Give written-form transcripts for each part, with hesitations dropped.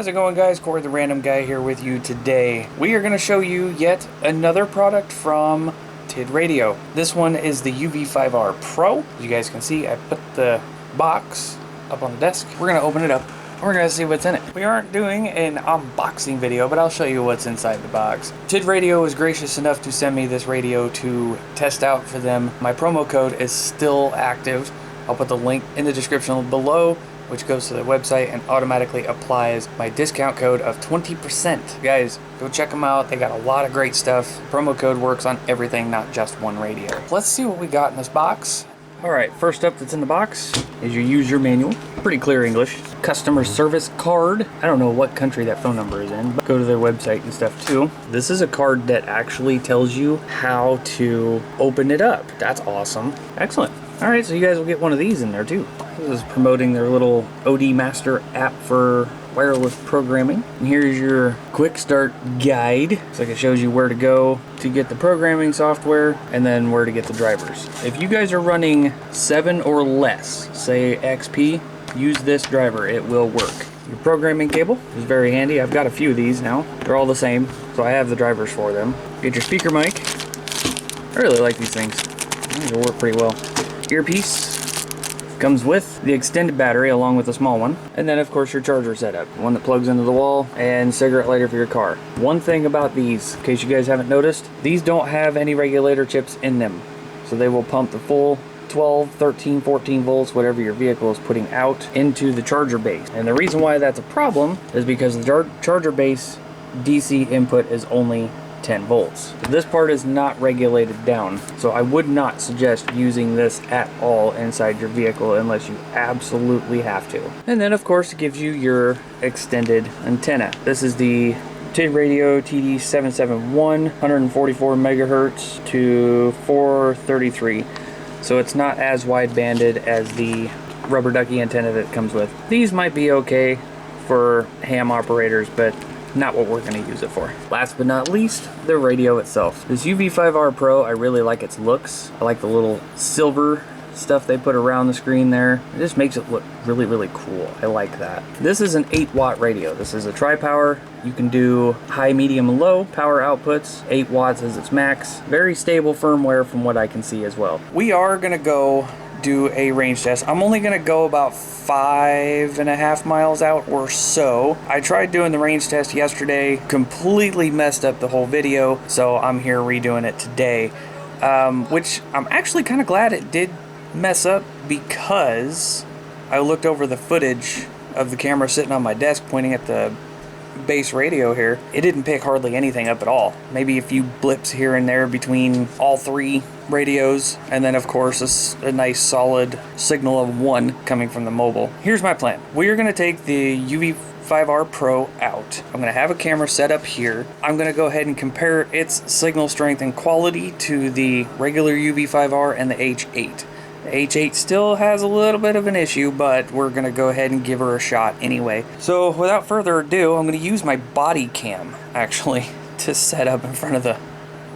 How's it going, guys? Cory the Random Guy here with you today. We are going to show you yet another product from Tidradio. This one is the UV5R Pro. As you guys can see, I put the box up on the desk. We're going to open it up and we're going to see what's in it. We aren't doing an unboxing video, but I'll show you what's inside the box. Tidradio was gracious enough to send me this radio to test out for them. My promo code is still active. I'll put the link in the description below, which goes to their website and automatically applies my discount code of 20%. Guys, go check them out. They got a lot of great stuff. Promo code works on everything, not just one radio. Let's see what we got in this box. All right, first up that's in the box is your user manual. Pretty clear English. Customer service card. I don't know what country that phone number is in, but go to their website and stuff too. This is a card that actually tells you how to open it up. That's awesome. Excellent. All right, so you guys will get one of these in there too. This is promoting their little OD Master app for wireless programming. And here's your quick start guide. It's like it shows you where to go to get the programming software and then where to get the drivers. If you guys are running 7 or less, say XP, use this driver, it will work. Your programming cable is very handy. I've got a few of these now. They're all the same, so I have the drivers for them. Get your speaker mic. I really like these things. I think they'll work pretty well. Earpiece comes with the extended battery along with a small one, and then of course your charger setup, one that plugs into the wall, and cigarette lighter for your car. One thing about these, in case you guys haven't noticed, these don't have any regulator chips in them, so they will pump the full 12, 13, 14 volts, whatever your vehicle is putting out, into the charger base. And the reason why that's a problem is because the charger base DC input is only 10 volts. This part is not regulated down, so I would not suggest using this at all inside your vehicle unless you absolutely have to. And then of course it gives you your extended antenna. This is the Tidradio TD 771, 144 megahertz to 433. So it's not as wide banded as the rubber ducky antenna that it comes with. These might be okay for ham operators, but not what we're going to use it for. Last but not least, the radio itself. This UV5R Pro, I really like its looks. I like the little silver stuff they put around the screen there. It just makes it look really, really cool. I like that. This is an 8-watt radio. This is a tri-power. You can do high, medium, and low power outputs. 8 watts is its max. Very stable firmware from what I can see as well. We are going to go do a range test. I'm only going to go about 5.5 miles out or so. I tried doing the range test yesterday, completely messed up the whole video, so I'm here redoing it today, which I'm actually kind of glad it did mess up, because I looked over the footage of the camera sitting on my desk pointing at the base radio here. It didn't pick hardly anything up at all. Maybe a few blips here and there between all 3 radios, and then of course a nice solid signal of 1 coming from the mobile. Here's my plan. We are going to take the UV5R Pro out. I'm going to have a camera set up here. I'm going to go ahead and compare its signal strength and quality to the regular UV5R and the H8. The H8 still has a little bit of an issue, but we're going to go ahead and give her a shot anyway. So without further ado, I'm going to use my body cam actually to set up in front of the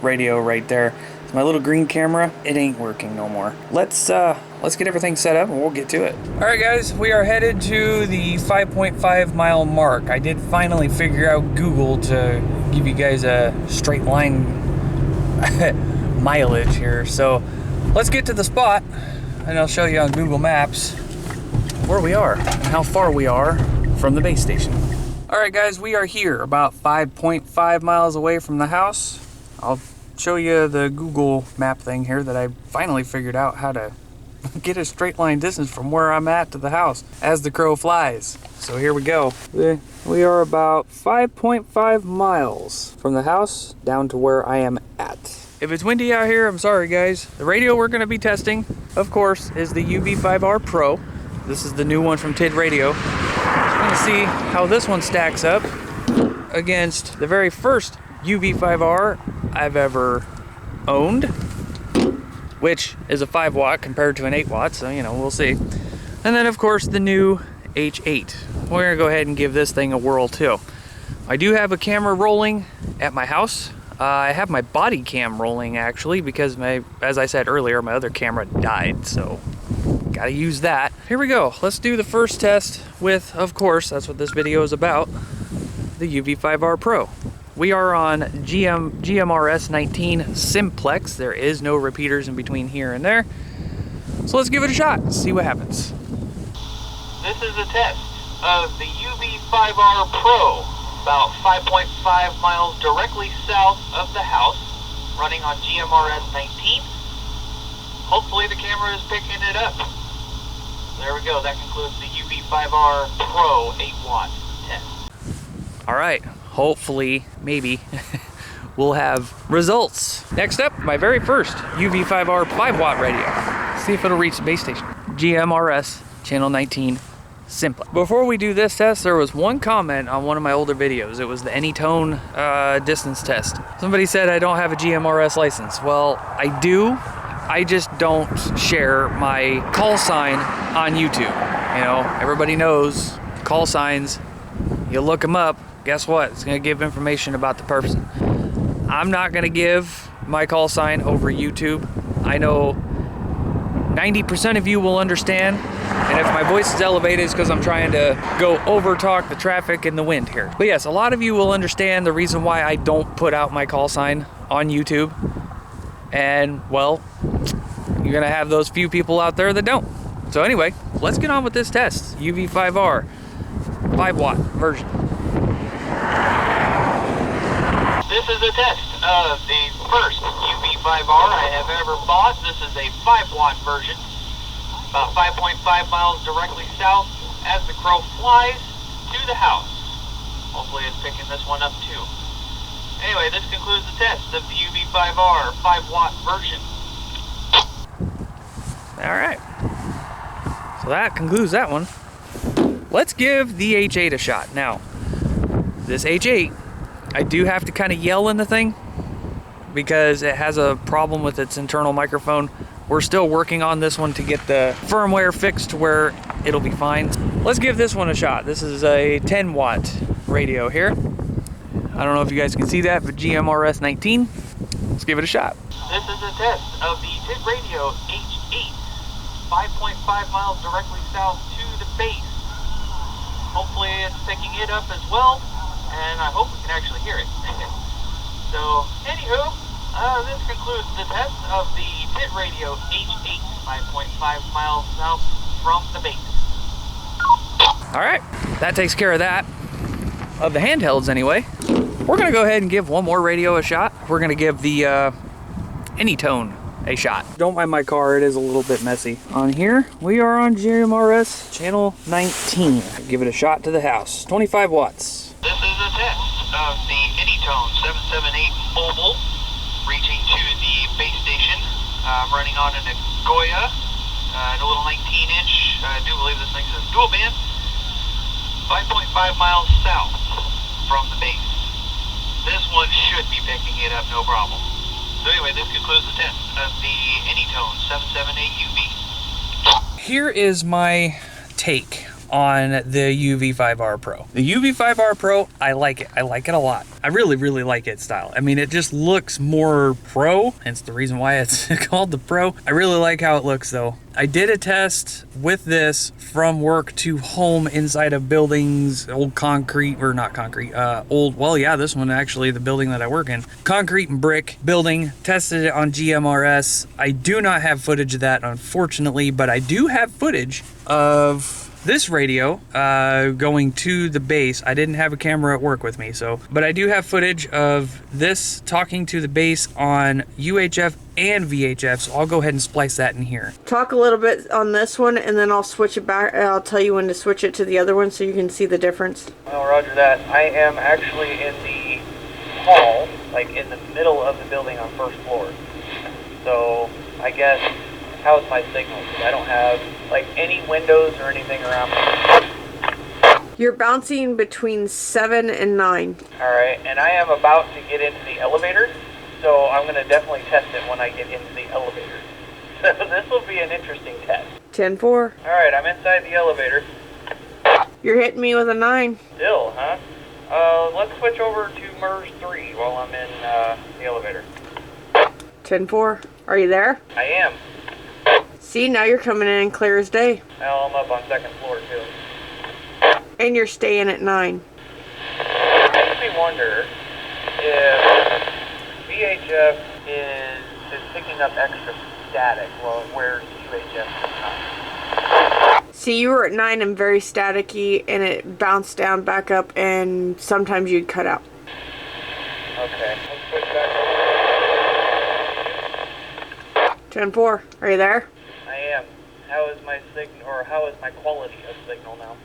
radio right there. It's my little green camera. It ain't working no more. Let's get everything set up and we'll get to it. All right, guys, we are headed to the 5.5 mile mark. I did finally figure out Google to give you guys a straight line mileage here. So let's get to the spot, and I'll show you on Google Maps where we are and how far we are from the base station. All right, guys, we are here about 5.5 miles away from the house. I'll show you the Google map thing here that I finally figured out how to get a straight line distance from where I'm at to the house as the crow flies. So here we go. We are about 5.5 miles from the house down to where I am at. If it's windy out here, I'm sorry, guys. The radio we're going to be testing, of course, is the UV5R Pro. This is the new one from Tidradio. I'm going to see how this one stacks up against the very first UV5R I've ever owned, which is a 5-watt compared to an 8-watt, so, you know, we'll see. And then, of course, the new H8. We're going to go ahead and give this thing a whirl, too. I do have a camera rolling at my house. I have my body cam rolling actually because as I said earlier, my other camera died, so Gotta use that. Here we go. Let's do the first test with, of course, that's what this video is about, the UV5R Pro. We are on GMRS 19 simplex. There is no repeaters in between here and there. So let's give it a shot and see what happens. This is a test of the UV5R Pro, about 5.5 miles directly south of the house, running on GMRS 19. Hopefully the camera is picking it up. There we go, that concludes the UV5R Pro 8-watt test. Alright, hopefully, maybe, we'll have results. Next up, my very first UV5R 5-watt radio. See if it'll reach the base station. GMRS channel 19 simplex. Before we do this test, there was one comment on one of my older videos. It was the Anytone distance test. Somebody said I don't have a GMRS license. Well, I do. I just don't share my call sign on YouTube. You know, everybody knows call signs. You look them up, guess what? It's gonna give information about the person. I'm not gonna give my call sign over YouTube. I know 90% of you will understand, and if my voice is elevated, it's because I'm trying to go over talk the traffic and the wind here. But yes, a lot of you will understand the reason why I don't put out my call sign on YouTube. And well, you're gonna have those few people out there that don't. So anyway, let's get on with this test. UV5R 5-watt version. This is a test of the first UV5R I have ever bought. This is a 5-watt version, about 5.5 miles directly south as the crow flies to the house. Hopefully it's picking this one up too. Anyway, this concludes the test of the UV5R 5-watt version. Alright, so that concludes that one. Let's give the H8 a shot. Now, this H8, I do have to kind of yell in the thing because it has a problem with its internal microphone. We're still working on this one to get the firmware fixed to where it'll be fine. Let's give this one a shot. This is a 10-watt radio here. I don't know if you guys can see that, but GMRS 19. Let's give it a shot. This is a test of the Tidradio H8, 5.5 miles directly south to the base. Hopefully it's picking it up as well, and I hope we can actually hear it. So, anywho, this concludes the test of the Tidradio H8, 5.5 miles south from the base. Alright, that takes care of that. Of the handhelds anyway. We're gonna go ahead and give one more radio a shot. We're gonna give the Anytone a shot. Don't mind my car, it is a little bit messy. On here, we are on GMRS channel 19. Give it a shot to the house. 25 watts. This is a test of the Anytone 778 mobile reaching to the base station. I'm running on an Goya, a little 19-inch. I do believe this thing's a dual band. 5.5 miles south from the base. This one should be picking it up no problem. So anyway, this concludes the test of the Anytone 778 UV. Here is my take on the UV5R Pro. The UV5R Pro, I like it. I like it a lot. I really, really like its style. I mean, it just looks more pro, hence the reason why it's called the Pro. I really like how it looks though. I did a test with this from work to home inside of buildings, old concrete, or not concrete, well, yeah, this one actually, the building that I work in. Concrete and brick building, tested it on GMRS. I do not have footage of that, unfortunately, but I do have footage of this radio going to the base. I didn't have a camera at work with me, but I do have footage of this talking to the base on UHF and VHF, so I'll go ahead and splice that in here. Talk a little bit on this one, and then I'll switch it back. I'll tell you when to switch it to the other one so you can see the difference. Well, roger that. I am actually in the hall, like in the middle of the building on first floor. So I guess, how's my signal? I don't have like any windows or anything around me. You're bouncing between 7 and 9. Alright, and I am about to get into the elevator, so I'm going to definitely test it when I get into the elevator. So this will be an interesting test. 10-4. Alright, I'm inside the elevator. You're hitting me with a 9. Still, huh? Let's switch over to MERS 3 while I'm in the elevator. 10-4. Are you there? I am. See, now you're coming in clear as day. Well, I'm up on second floor too. And you're staying at 9. wonder if VHF is picking up extra static, well, where's UHF not? See, you were at 9 and very staticky, and it bounced down back up, and sometimes you'd cut out. Okay, let's switch back over. 10-4, are you there? I am. How is my signal, or how is my quality of signal now?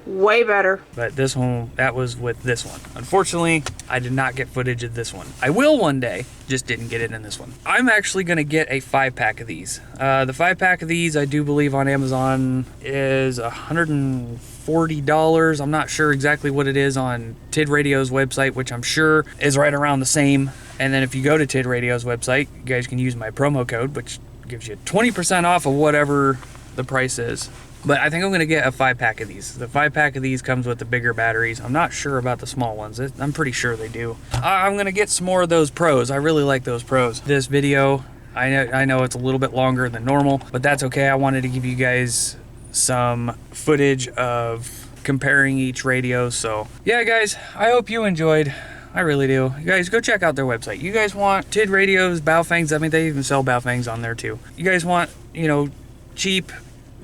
Way better. But this one, that was with this one. Unfortunately, I did not get footage of this one. I will one day, just didn't get it in this one. I'm actually gonna get a 5-pack of these. The 5-pack of these, I do believe on Amazon is $140. I'm not sure exactly what it is on TID Radio's website, which I'm sure is right around the same. And then if you go to TID Radio's website, you guys can use my promo code, which gives you 20% off of whatever the price is. But I think I'm going to get a 5-pack of these. The 5-pack of these comes with the bigger batteries. I'm not sure about the small ones. I'm pretty sure they do. I'm going to get some more of those Pros. I really like those Pros. This video, I know it's a little bit longer than normal, but that's okay. I wanted to give you guys some footage of comparing each radio. So yeah, guys, I hope you enjoyed. I really do. You guys go check out their website. You guys want TID radios, Baofangs. I mean, they even sell Baofangs on there too. You guys want, you know, cheap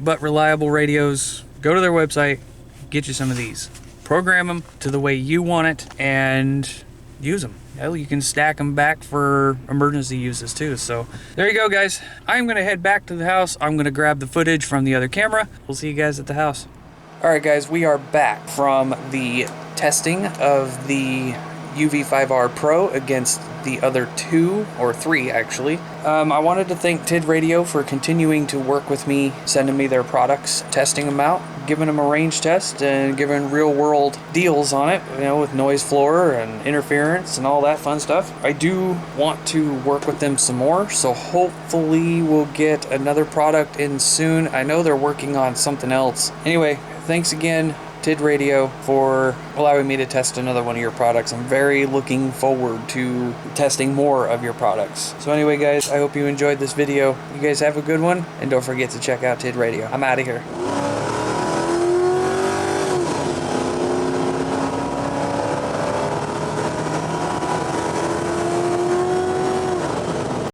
but reliable radios, go to their website, get you some of these. Program them to the way you want it and use them. Hell, you can stack them back for emergency uses too. So there you go, guys. I'm gonna head back to the house. I'm gonna grab the footage from the other camera. We'll see you guys at the house. All right, guys, we are back from the testing of the UV5R Pro against the other 2 or 3 actually. I wanted to thank TID Radio for continuing to work with me, sending me their products, testing them out, giving them a range test, and giving real world deals on it, you know, with noise floor and interference and all that fun stuff. I do want to work with them some more, so hopefully we'll get another product in soon. I know they're working on something else. Anyway, thanks again, TID Radio, for allowing me to test another one of your products. I'm very looking forward to testing more of your products. So anyway, guys, I hope you enjoyed this video. You guys have a good one, and don't forget to check out TID Radio. I'm out of here.